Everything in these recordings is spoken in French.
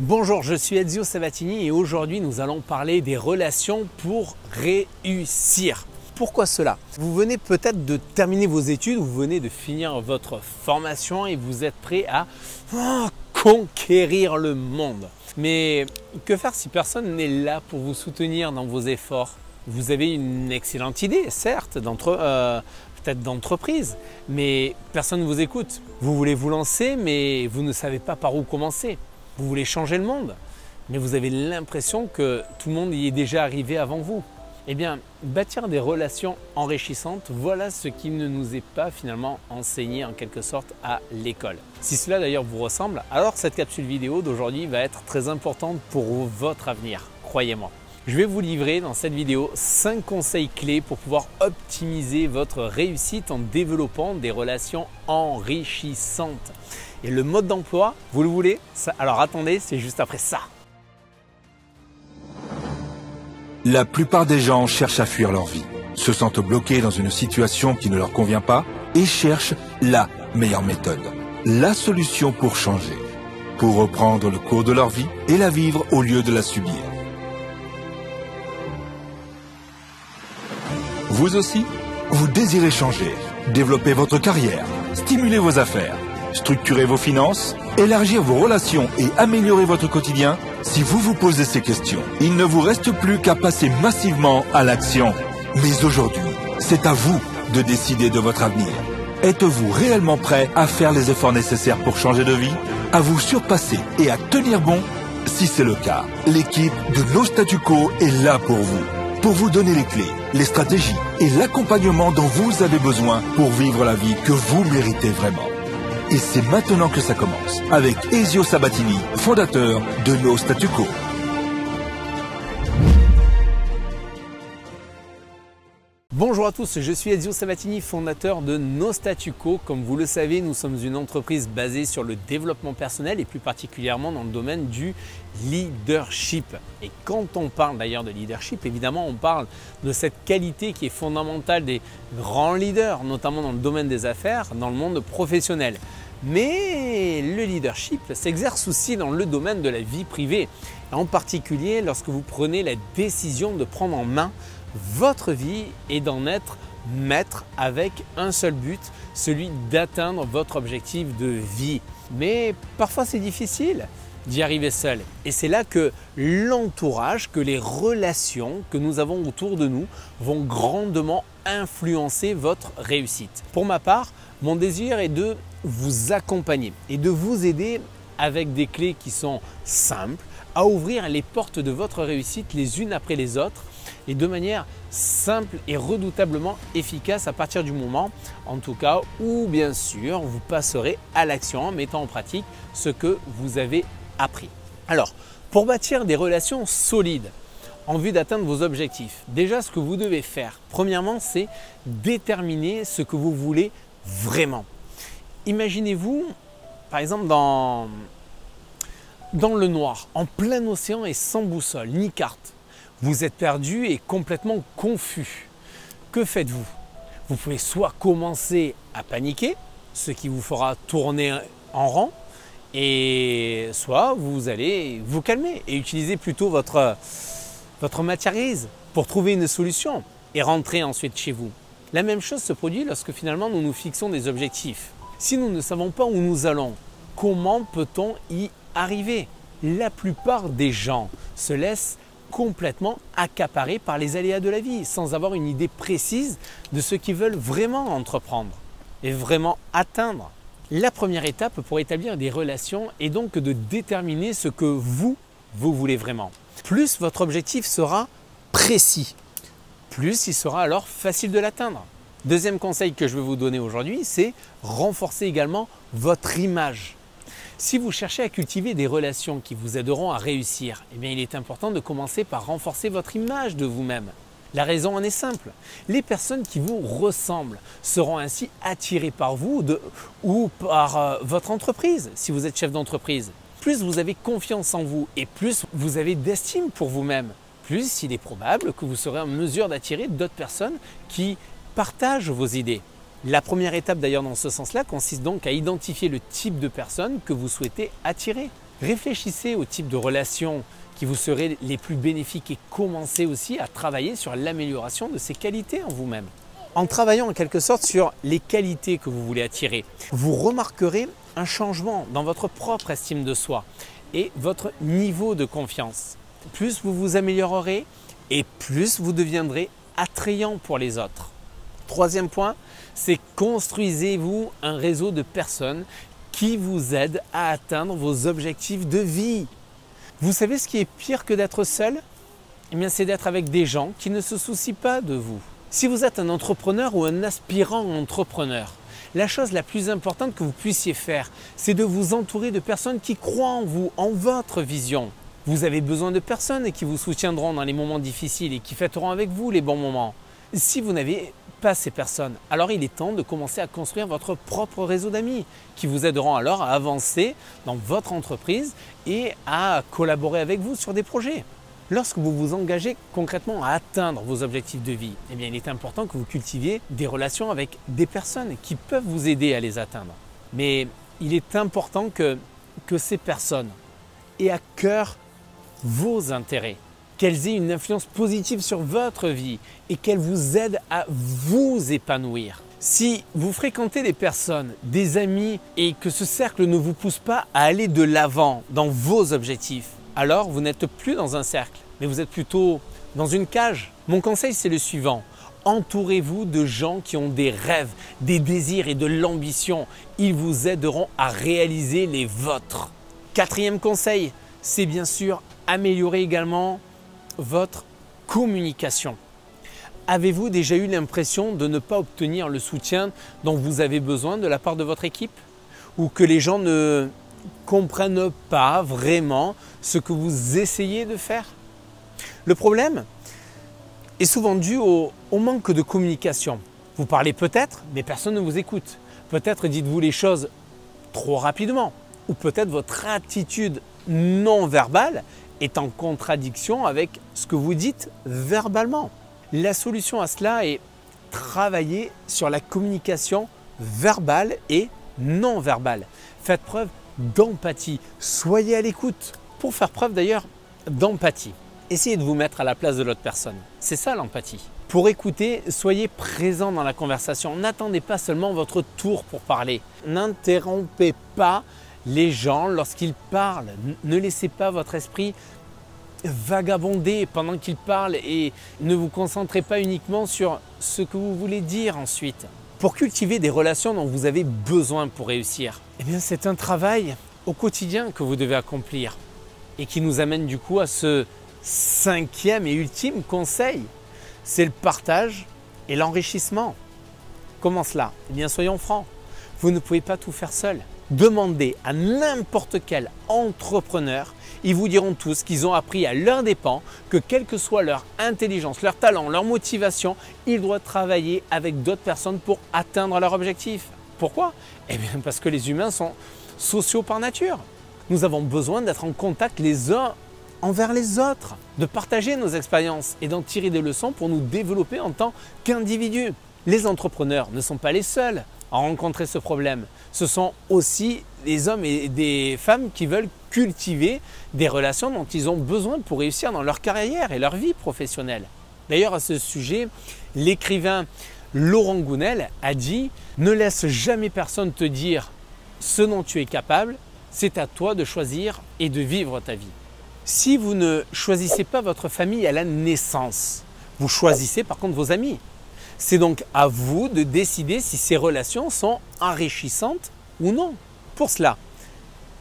Bonjour, je suis Ezio Sabatini et aujourd'hui nous allons parler des relations pour réussir. Pourquoi cela? Vous venez peut-être de terminer vos études, vous venez de finir votre formation et vous êtes prêt à conquérir le monde. Mais que faire si personne n'est là pour vous soutenir dans vos efforts? Vous avez une excellente idée, certes, peut-être d'entreprise, mais personne ne vous écoute. Vous voulez vous lancer, mais vous ne savez pas par où commencer. Vous voulez changer le monde, mais vous avez l'impression que tout le monde y est déjà arrivé avant vous. Eh bien, bâtir des relations enrichissantes, voilà ce qui ne nous est pas finalement enseigné en quelque sorte à l'école. Si cela d'ailleurs vous ressemble, alors cette capsule vidéo d'aujourd'hui va être très importante pour votre avenir, croyez-moi. Je vais vous livrer dans cette vidéo 5 conseils clés pour pouvoir optimiser votre réussite en développant des relations enrichissantes. Et le mode d'emploi, vous le voulez? Alors attendez, c'est juste après ça. La plupart des gens cherchent à fuir leur vie, se sentent bloqués dans une situation qui ne leur convient pas et cherchent la meilleure méthode, la solution pour changer, pour reprendre le cours de leur vie et la vivre au lieu de la subir. Vous aussi, vous désirez changer, développer votre carrière, stimuler vos affaires, structurer vos finances, élargir vos relations et améliorer votre quotidien? Si vous vous posez ces questions, il ne vous reste plus qu'à passer massivement à l'action. Mais aujourd'hui, c'est à vous de décider de votre avenir. Êtes-vous réellement prêt à faire les efforts nécessaires pour changer de vie, à vous surpasser et à tenir bon? Si c'est le cas, l'équipe de No Statu Quo est là pour vous donner les clés, les stratégies et l'accompagnement dont vous avez besoin pour vivre la vie que vous méritez vraiment. Et c'est maintenant que ça commence, avec Ezio Sabatini, fondateur de No Statu Quo. Bonjour à tous, je suis Ezio Sabatini, fondateur de No Statu Quo. Comme vous le savez, nous sommes une entreprise basée sur le développement personnel et plus particulièrement dans le domaine du leadership. Et quand on parle d'ailleurs de leadership, évidemment, on parle de cette qualité qui est fondamentale des grands leaders, notamment dans le domaine des affaires, dans le monde professionnel. Mais le leadership s'exerce aussi dans le domaine de la vie privée, en particulier lorsque vous prenez la décision de prendre en main votre vie et d'en être maître avec un seul but, celui d'atteindre votre objectif de vie. Mais parfois c'est difficile d'y arriver seul. Et c'est là que l'entourage, que les relations que nous avons autour de nous vont grandement influencer votre réussite. Pour ma part, mon désir est de vous accompagner et de vous aider avec des clés qui sont simples à ouvrir les portes de votre réussite les unes après les autres et de manière simple et redoutablement efficace à partir du moment, en tout cas, où bien sûr vous passerez à l'action en mettant en pratique ce que vous avez appris. Alors, pour bâtir des relations solides en vue d'atteindre vos objectifs, déjà ce que vous devez faire, premièrement, c'est déterminer ce que vous voulez vraiment. Imaginez-vous, par exemple, dans le noir, en plein océan et sans boussole, ni carte. Vous êtes perdu et complètement confus. Que faites-vous? Vous pouvez soit commencer à paniquer, ce qui vous fera tourner en rond, et soit vous allez vous calmer et utiliser plutôt votre matière grise pour trouver une solution et rentrer ensuite chez vous. La même chose se produit lorsque finalement nous nous fixons des objectifs. Si nous ne savons pas où nous allons, comment peut-on y arriver? La plupart des gens se laissent complètement accaparés par les aléas de la vie sans avoir une idée précise de ce qu'ils veulent vraiment entreprendre et vraiment atteindre. La première étape pour établir des relations est donc de déterminer ce que vous voulez vraiment. Plus votre objectif sera précis, plus il sera alors facile de l'atteindre. Deuxième conseil que je vais vous donner aujourd'hui, c'est renforcer également votre image. Si vous cherchez à cultiver des relations qui vous aideront à réussir, eh bien, il est important de commencer par renforcer votre image de vous-même. La raison en est simple. Les personnes qui vous ressemblent seront ainsi attirées par vous ou par votre entreprise, si vous êtes chef d'entreprise. Plus vous avez confiance en vous et plus vous avez d'estime pour vous-même, plus il est probable que vous serez en mesure d'attirer d'autres personnes qui partagent vos idées. La première étape d'ailleurs dans ce sens-là consiste donc à identifier le type de personnes que vous souhaitez attirer. Réfléchissez au type de relations qui vous seraient les plus bénéfiques et commencez aussi à travailler sur l'amélioration de ces qualités en vous-même. En travaillant en quelque sorte sur les qualités que vous voulez attirer, vous remarquerez un changement dans votre propre estime de soi et votre niveau de confiance. Plus vous vous améliorerez et plus vous deviendrez attrayant pour les autres. Troisième point, c'est construisez-vous un réseau de personnes qui vous aident à atteindre vos objectifs de vie. Vous savez ce qui est pire que d'être seul? Eh bien, c'est d'être avec des gens qui ne se soucient pas de vous. Si vous êtes un entrepreneur ou un aspirant entrepreneur, la chose la plus importante que vous puissiez faire, c'est de vous entourer de personnes qui croient en vous, en votre vision. Vous avez besoin de personnes qui vous soutiendront dans les moments difficiles et qui fêteront avec vous les bons moments. Si vous n'avez pas ces personnes, alors il est temps de commencer à construire votre propre réseau d'amis qui vous aideront alors à avancer dans votre entreprise et à collaborer avec vous sur des projets. Lorsque vous vous engagez concrètement à atteindre vos objectifs de vie, eh bien, il est important que vous cultiviez des relations avec des personnes qui peuvent vous aider à les atteindre. Mais il est important que ces personnes aient à cœur vos intérêts, qu'elles aient une influence positive sur votre vie et qu'elles vous aident à vous épanouir. Si vous fréquentez des personnes, des amis et que ce cercle ne vous pousse pas à aller de l'avant dans vos objectifs, alors vous n'êtes plus dans un cercle, mais vous êtes plutôt dans une cage. Mon conseil, c'est le suivant. Entourez-vous de gens qui ont des rêves, des désirs et de l'ambition. Ils vous aideront à réaliser les vôtres. Quatrième conseil, c'est bien sûr améliorer également votre communication. Avez-vous déjà eu l'impression de ne pas obtenir le soutien dont vous avez besoin de la part de votre équipe? Ou que les gens ne comprennent pas vraiment ce que vous essayez de faire? Le problème est souvent dû au manque de communication. Vous parlez peut-être, mais personne ne vous écoute. Peut-être dites-vous les choses trop rapidement. Ou peut-être votre attitude non verbale est en contradiction avec ce que vous dites verbalement. La solution à cela est travailler sur la communication verbale et non verbale. Faites preuve d'empathie. Soyez à l'écoute. Pour faire preuve d'ailleurs d'empathie, essayez de vous mettre à la place de l'autre personne. C'est ça l'empathie. Pour écouter, soyez présent dans la conversation. N'attendez pas seulement votre tour pour parler. N'interrompez pas les gens lorsqu'ils parlent. Ne laissez pas votre esprit vagabonder pendant qu'ils parlent et ne vous concentrez pas uniquement sur ce que vous voulez dire ensuite. Pour cultiver des relations dont vous avez besoin pour réussir, eh bien c'est un travail au quotidien que vous devez accomplir et qui nous amène du coup à ce cinquième et ultime conseil, c'est le partage et l'enrichissement. Comment cela? Eh bien soyons francs, vous ne pouvez pas tout faire seul. Demandez à n'importe quel entrepreneur, ils vous diront tous qu'ils ont appris à leurs dépens que quelle que soit leur intelligence, leur talent, leur motivation, ils doivent travailler avec d'autres personnes pour atteindre leur objectif. Pourquoi? Eh bien parce que les humains sont sociaux par nature. Nous avons besoin d'être en contact les uns envers les autres, de partager nos expériences et d'en tirer des leçons pour nous développer en tant qu'individus. Les entrepreneurs ne sont pas les seuls à rencontrer ce problème. Ce sont aussi des hommes et des femmes qui veulent cultiver des relations dont ils ont besoin pour réussir dans leur carrière et leur vie professionnelle. D'ailleurs, à ce sujet, l'écrivain Laurent Gounel a dit « Ne laisse jamais personne te dire ce dont tu es capable, c'est à toi de choisir et de vivre ta vie. » Si vous ne choisissez pas votre famille à la naissance, vous choisissez par contre vos amis. C'est donc à vous de décider si ces relations sont enrichissantes ou non. Pour cela,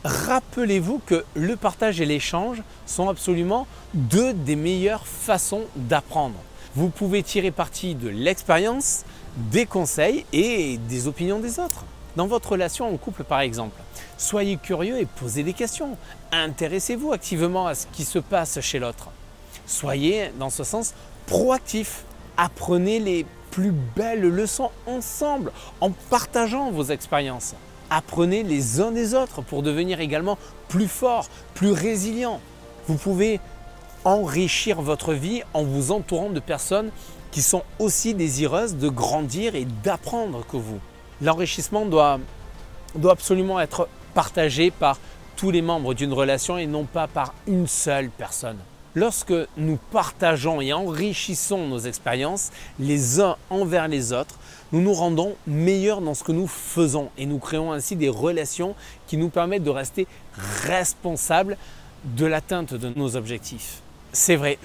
rappelez-vous que le partage et l'échange sont absolument deux des meilleures façons d'apprendre. Vous pouvez tirer parti de l'expérience, des conseils et des opinions des autres. Dans votre relation en couple par exemple, soyez curieux et posez des questions. Intéressez-vous activement à ce qui se passe chez l'autre. Soyez dans ce sens proactif. Apprenez les plus belles leçons ensemble en partageant vos expériences. Apprenez les uns des autres pour devenir également plus forts, plus résilients. Vous pouvez enrichir votre vie en vous entourant de personnes qui sont aussi désireuses de grandir et d'apprendre que vous. L'enrichissement doit absolument être partagé par tous les membres d'une relation et non pas par une seule personne. Lorsque nous partageons et enrichissons nos expériences les uns envers les autres, nous nous rendons meilleurs dans ce que nous faisons et nous créons ainsi des relations qui nous permettent de rester responsables de l'atteinte de nos objectifs. C'est vrai,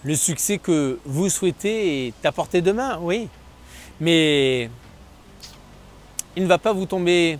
le succès que vous souhaitez est à portée de main, oui, mais il ne va pas vous tomber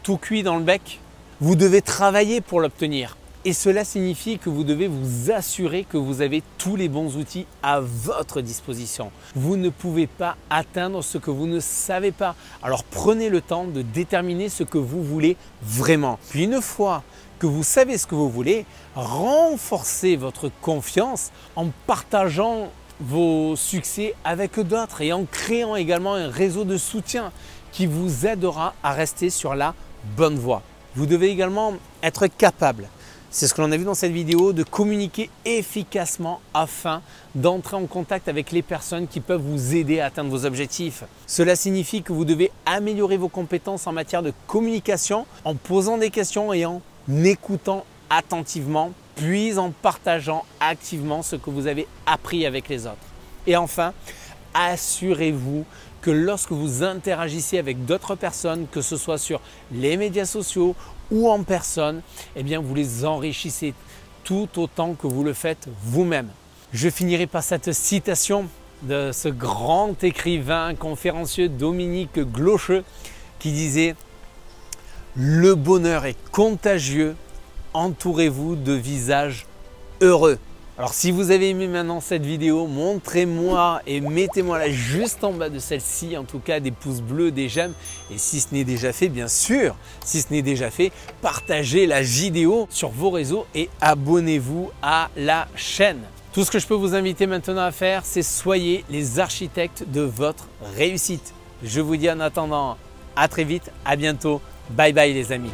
tout cuit dans le bec. Vous devez travailler pour l'obtenir. Et cela signifie que vous devez vous assurer que vous avez tous les bons outils à votre disposition. Vous ne pouvez pas atteindre ce que vous ne savez pas. Alors prenez le temps de déterminer ce que vous voulez vraiment. Puis une fois que vous savez ce que vous voulez, renforcez votre confiance en partageant vos succès avec d'autres et en créant également un réseau de soutien qui vous aidera à rester sur la bonne voie. Vous devez également être capable, c'est ce que l'on a vu dans cette vidéo, de communiquer efficacement afin d'entrer en contact avec les personnes qui peuvent vous aider à atteindre vos objectifs. Cela signifie que vous devez améliorer vos compétences en matière de communication en posant des questions et en écoutant attentivement, puis en partageant activement ce que vous avez appris avec les autres. Et enfin, assurez-vous que lorsque vous interagissez avec d'autres personnes, que ce soit sur les médias sociaux ou en personne, eh bien vous les enrichissez tout autant que vous le faites vous-même. Je finirai par cette citation de ce grand écrivain conférencier Dominique Glaucheux qui disait « Le bonheur est contagieux, entourez-vous de visages heureux ». Alors si vous avez aimé maintenant cette vidéo, montrez-moi et mettez-moi là juste en bas de celle-ci, en tout cas des pouces bleus, des j'aime. Et si ce n'est déjà fait, bien sûr, si ce n'est déjà fait, partagez la vidéo sur vos réseaux et abonnez-vous à la chaîne. Tout ce que je peux vous inviter maintenant à faire, c'est soyez les architectes de votre réussite. Je vous dis en attendant, à très vite, à bientôt, bye bye les amis.